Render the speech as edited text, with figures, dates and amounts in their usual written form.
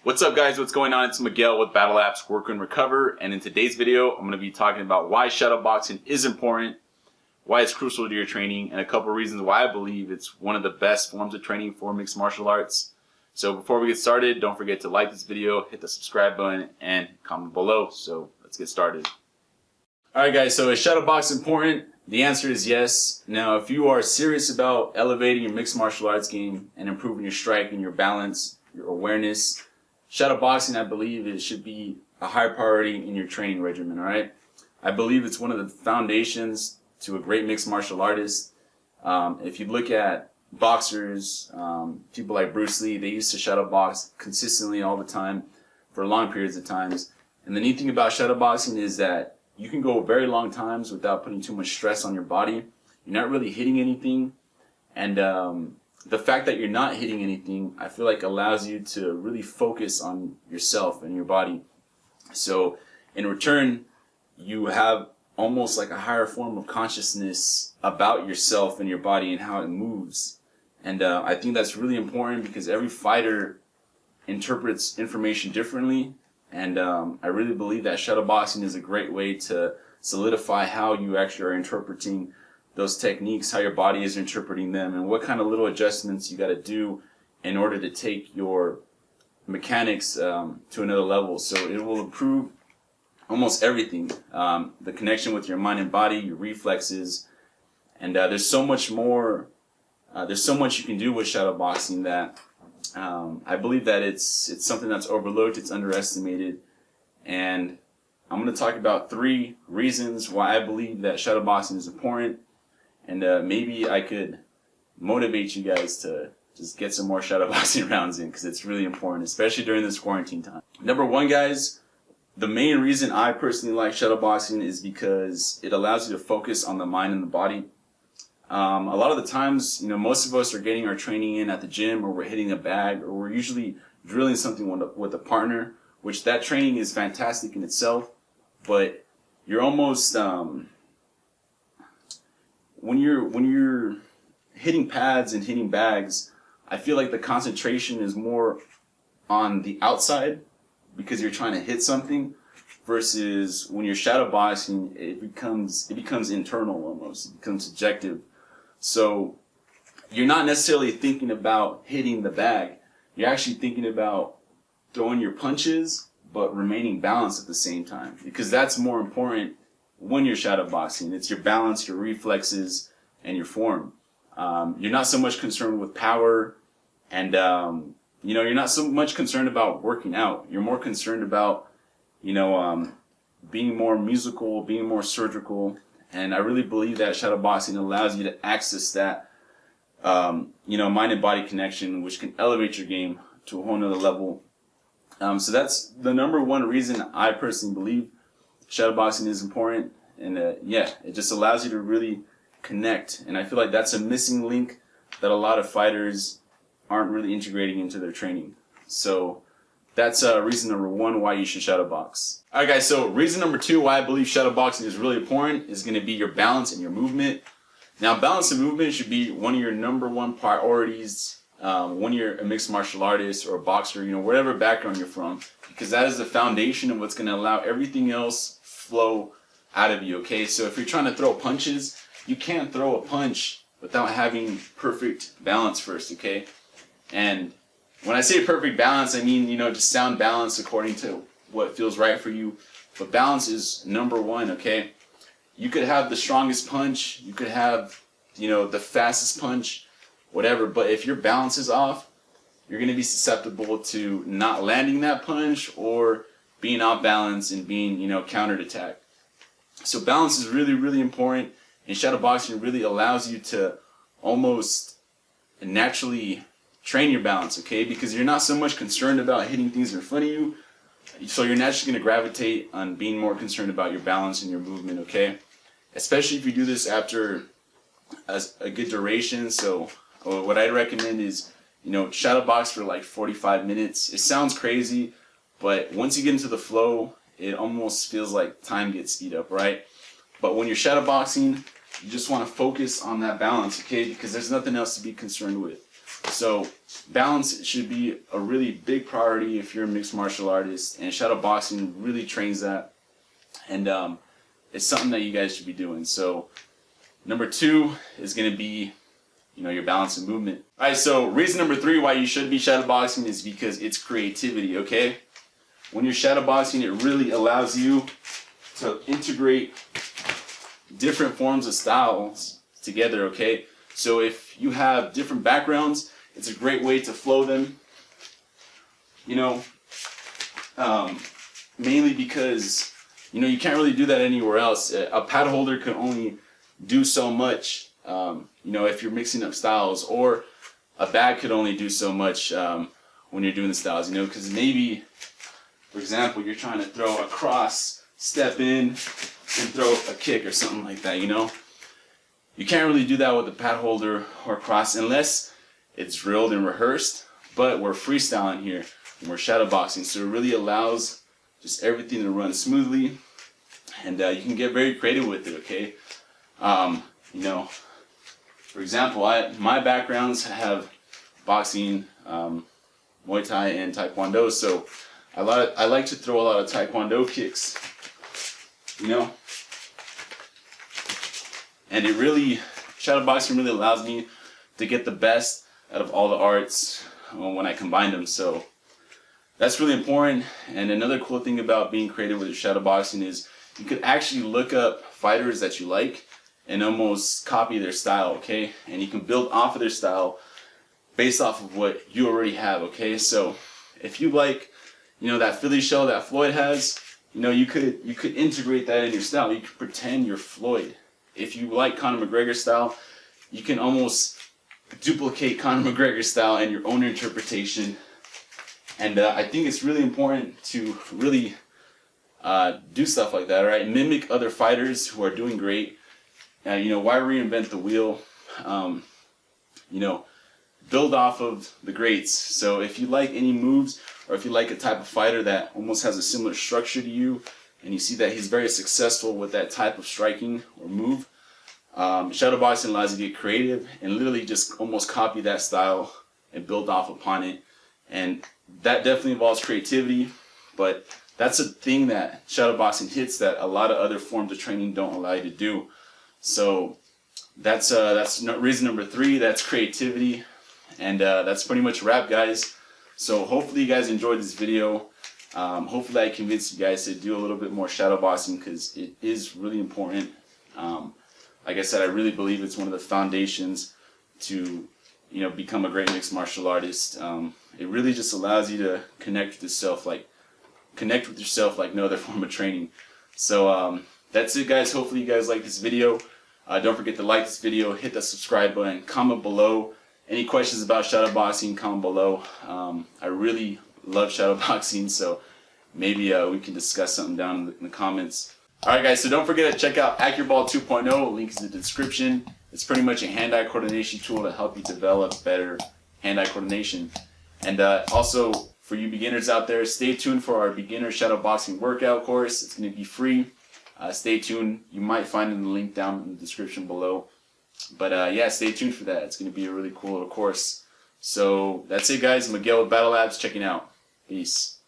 What's up guys, what's going on? It's Miguel with Battle Apps Work and Recover, and in today's video I'm going to be talking about why shadowboxing is important, why it's crucial to your training, and a couple reasons why I believe it's one of the best forms of training for mixed martial arts. So before we get started, don't forget to like this video, hit the subscribe button, and comment below. So let's get started. Alright guys, so is shadowboxing important? The answer is yes. Now if you are serious about elevating your mixed martial arts game and improving your strike and your balance, your awareness, shadowboxing, I believe it should be a high priority in your training regimen, alright? I believe it's one of the foundations to a great mixed martial artist. If you look at boxers, people like Bruce Lee, they used to shadowbox consistently all the time for long periods of times. And the neat thing about shadowboxing is that you can go very long times without putting too much stress on your body. You're not really hitting anything. And the fact that you're not hitting anything, I feel like allows you to really focus on yourself and your body. So in return, you have almost like a higher form of consciousness about yourself and your body and how it moves. And I think that's really important because every fighter interprets information differently. And I really believe that shadowboxing is a great way to solidify how you actually are interpreting those techniques, how your body is interpreting them, and what kind of little adjustments you got to do in order to take your mechanics to another level. So it will improve almost everything. The connection with your mind and body, your reflexes, and there's so much more. There's so much you can do with shadowboxing that I believe that it's something that's overlooked, it's underestimated, and I'm going to talk about 3 reasons why I believe that shadowboxing is important. And maybe I could motivate you guys to just get some more shadowboxing rounds in because it's really important, especially during this quarantine time. Number 1, guys, the main reason I personally like shadowboxing is because it allows you to focus on the mind and the body. A lot of the times, most of us are getting our training in at the gym, or we're hitting a bag, or we're usually drilling something with a partner, which that training is fantastic in itself, but you're almost... When you're hitting pads and hitting bags, I feel like the concentration is more on the outside because you're trying to hit something, versus when you're shadowboxing, it becomes internal almost. It becomes subjective. So you're not necessarily thinking about hitting the bag. You're actually thinking about throwing your punches, but remaining balanced at the same time, because that's more important. When you're shadowboxing, it's your balance, your reflexes, and your form. You're not so much concerned with power, and you're not so much concerned about working out. You're more concerned about being more musical, being more surgical. And I really believe that shadowboxing allows you to access that mind and body connection, which can elevate your game to a whole nother level. So that's the number 1 reason I personally believe shadowboxing is important, and it just allows you to really connect. And I feel like that's a missing link that a lot of fighters aren't really integrating into their training. So that's reason number 1 why you should shadowbox. Alright guys, so reason number 2 why I believe shadowboxing is really important is going to be your balance and your movement. Now, balance and movement should be one of your number 1 priorities when you're a mixed martial artist or a boxer, whatever background you're from, because that is the foundation of what's going to allow everything else flow out of you, okay? So if you're trying to throw punches, you can't throw a punch without having perfect balance first, okay? And when I say perfect balance, I mean, just sound balance according to what feels right for you. But balance is number 1, okay? You could have the strongest punch, you could have, the fastest punch, whatever, but if your balance is off, you're going to be susceptible to not landing that punch or being off balance and being, countered attack. So balance is really, really important, and shadowboxing really allows you to almost naturally train your balance, okay? Because you're not so much concerned about hitting things in front of you, so you're naturally going to gravitate on being more concerned about your balance and your movement, okay? Especially if you do this after a good duration. So what I'd recommend is, shadowbox for like 45 minutes. It sounds crazy, but once you get into the flow, it almost feels like time gets speed up, right? But when you're shadowboxing, you just want to focus on that balance, okay? Because there's nothing else to be concerned with. So balance should be a really big priority if you're a mixed martial artist, and shadow boxing really trains that, and it's something that you guys should be doing. So number 2 is going to be, your balance and movement. All right, so reason number 3 why you should be shadow boxing is because it's creativity, okay? When you're shadow boxing, it really allows you to integrate different forms of styles together, okay? So if you have different backgrounds, it's a great way to flow them, mainly because, you can't really do that anywhere else. A pad holder can only do so much, if you're mixing up styles, or a bag could only do so much when you're doing the styles, because maybe, for example, you're trying to throw a cross, step in, and throw a kick or something like that, You can't really do that with a pad holder or cross unless it's drilled and rehearsed, but we're freestyling here and we're shadow boxing, so it really allows just everything to run smoothly, and you can get very creative with it, okay? For example, my backgrounds have boxing, Muay Thai, and Taekwondo, so I like to throw a lot of Taekwondo kicks, and it really, shadow boxing really allows me to get the best out of all the arts when I combine them, so that's really important. And another cool thing about being creative with your shadow boxing is you could actually look up fighters that you like and almost copy their style, okay? And you can build off of their style based off of what you already have, okay? So if you like, that Philly shell that Floyd has, you could integrate that in your style. You could pretend you're Floyd. If you like Conor McGregor's style, you can almost duplicate Conor McGregor's style and your own interpretation. And I think it's really important to really do stuff like that, right? Mimic other fighters who are doing great. Why reinvent the wheel? Build off of the greats. So if you like any moves, or if you like a type of fighter that almost has a similar structure to you, and you see that he's very successful with that type of striking or move, shadow boxing allows you to get creative and literally just almost copy that style and build off upon it. And that definitely involves creativity, but that's a thing that shadow boxing hits that a lot of other forms of training don't allow you to do. So that's reason number 3. That's creativity, and that's pretty much a wrap, guys. So hopefully you guys enjoyed this video. Hopefully I convinced you guys to do a little bit more shadow boxing, because it is really important. Like I said, I really believe it's one of the foundations to become a great mixed martial artist. It really just allows you to connect with yourself like no other form of training. So that's it, guys. Hopefully you guys like this video. Don't forget to like this video, hit the subscribe button, comment below. Any questions about shadow boxing, comment below. I really love shadow boxing, so maybe we can discuss something down in the comments. Alright, guys, so don't forget to check out AccuBall 2.0, link is in the description. It's pretty much a hand-eye coordination tool to help you develop better hand-eye coordination. And also, for you beginners out there, stay tuned for our beginner shadow boxing workout course. It's going to be free. Stay tuned. You might find the link down in the description below. But yeah, stay tuned for that. It's going to be a really cool little course. So that's it, guys. Miguel with Battle Labs checking out. Peace.